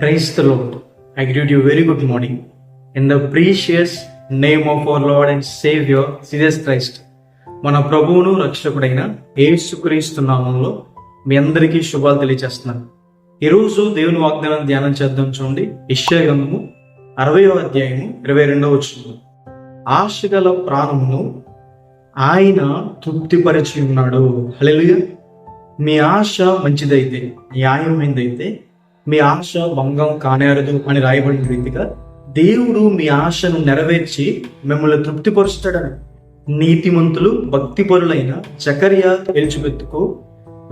Praise the Lord. I greet you very good morning. In the precious name of our Lord and Savior, Jesus Christ. మన ప్రభువును రక్షకుడైన యేసుక్రీస్తు నామంలో మీ అందరికీ శుభాలు తెలియజేస్తున్నాను. ఈరోజు దేవుని వాగ్దానం ధ్యానం చేద్దాం. చూడండి, యెషయా గ్రంథము 60వ అధ్యాయము 22వ వచనం. ఆశగల ప్రాణమును ఆయన తృప్తిపరిచి ఉన్నాడు. హల్లెలూయా. మీ ఆశ మంచిదైతే, న్యాయమైనదైతే, మీ ఆశ భంగం కానేరదు అని రాయబడిన రీతిగా దేవుడు మీ ఆశను నెరవేర్చి మిమ్మల్ని తృప్తిపరుస్తాడని. నీతిమంతులు భక్తిపరులైన జకర్యా ఎలిజబెత్తుకు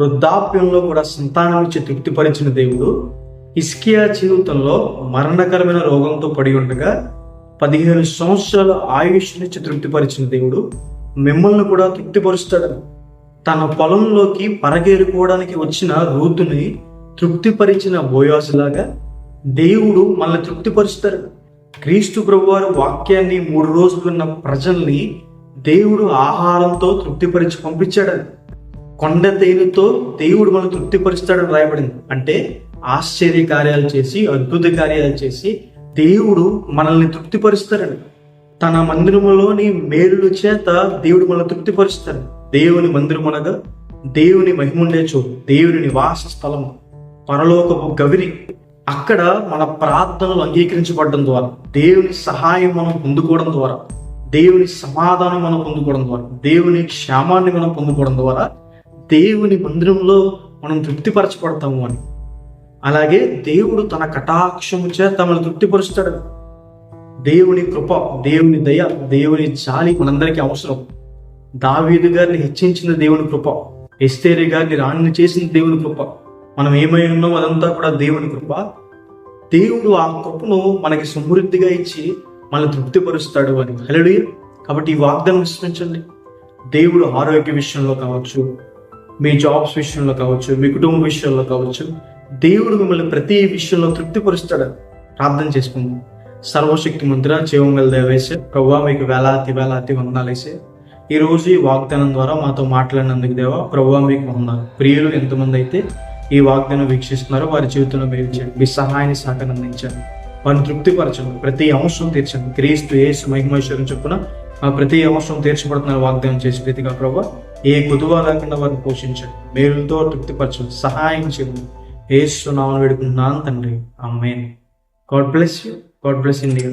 వృద్ధాప్యంలో కూడా సంతానం ఇచ్చి తృప్తిపరిచిన దేవుడు హిజ్కియా జీవితంలో మరణకరమైన రోగంతో పడి ఉండగా 15 సంవత్సరాల ఆయుష్నిచ్చి తృప్తిపరిచిన దేవుడు మిమ్మల్ని కూడా తృప్తిపరుస్తాడని. తన పొలంలోకి పరగేరుకోవడానికి వచ్చిన రూతుని తృప్తిపరిచిన బోయాజులాగా దేవుడు మనల్ని తృప్తిపరుస్తాడు. క్రీస్తు ప్రభువారు వాక్యాన్ని 3 రోజులు ఉన్న ప్రజల్ని దేవుడు ఆహారంతో తృప్తిపరిచి పంపించాడని. కొండ తేనెతో దేవుడు మనల్ని తృప్తిపరుస్తాడని రాయబడింది. అంటే ఆశ్చర్య కార్యాలు చేసి, అద్భుత కార్యాలు చేసి దేవుడు మనల్ని తృప్తిపరుస్తాడని. తన మందిరములోని మేలుల చేత దేవుడు మనల్ని తృప్తిపరుస్తాడు. దేవుని మందిరం అనగా దేవుని మహిముండే చోటు, దేవుని నివాస స్థలము, పరలోకపు గవిని. అక్కడ మన ప్రార్థనలు అంగీకరించబడడం ద్వారా, దేవుని సహాయం మనం పొందుకోవడం ద్వారా, దేవుని సమాధానం మనం పొందుకోవడం ద్వారా, దేవుని క్షేమాన్ని మనం పొందుకోవడం ద్వారా దేవుని మందిరంలో మనం తృప్తిపరచబడతాము అని. అలాగే దేవుడు తన కటాక్షము చేత మనల్ని తృప్తిపరుస్తాడు. దేవుని కృప, దేవుని దయ, దేవుని జాలి మనందరికీ అవసరం. దావీదు గారిని హెచ్చించిన దేవుని కృప, ఎస్తేరు గారిని రాణిని చేసిన దేవుని కృప, మనం ఏమై ఉన్నాం అదంతా కూడా దేవుని కృప. దేవుడు ఆ కృపను మనకి సమృద్ధిగా ఇచ్చి మనల్ని తృప్తిపరుస్తాడు అని. హల్లెలూయా. కాబట్టి ఈ వాగ్దానం విశ్వసించండి. దేవుడు ఆరోగ్య విషయంలో కావచ్చు, మీ జాబ్స్ విషయంలో కావచ్చు, మీ కుటుంబ విషయంలో కావచ్చు, దేవుడు మిమ్మల్ని ప్రతి విషయంలో తృప్తిపరుస్తాడు. ప్రార్థన చేసుకుందాం. సర్వశక్తి మంత్ర జీవంగల దేవేశ ప్రభువా, మీకు వేలాది వందనాలేసే. ఈ రోజు ఈ వాగ్దానం ద్వారా మాతో మాట్లాడినందుకు దేవా, ప్రభువా మీకు వందనాలు. ప్రియులు ఎంతమంది అయితే ఈ వాగ్దానం వీక్షిస్తున్నారో వారి జీవితంలో మీరు చేయండి. మీ సహాయాన్ని సహకారం అందించండి. వారిని తృప్తిపరచండి. ప్రతి అవసరం తీర్చండి. క్రీస్తు యేసు మహిమేశ్వరం చొప్పున ప్రతి అవసరం తీర్చబడుతున్న వాగ్దానం చేసే రీతిగా ప్రభువా, ఏ కుదువా లేకుండా వారిని పోషించండి. మేలుతో తృప్తిపరచండి. సహాయం చేయండి. యేసు నామమున వేడుకుంటున్నాను తండ్రి. ఆమేన్. God bless you. God bless India.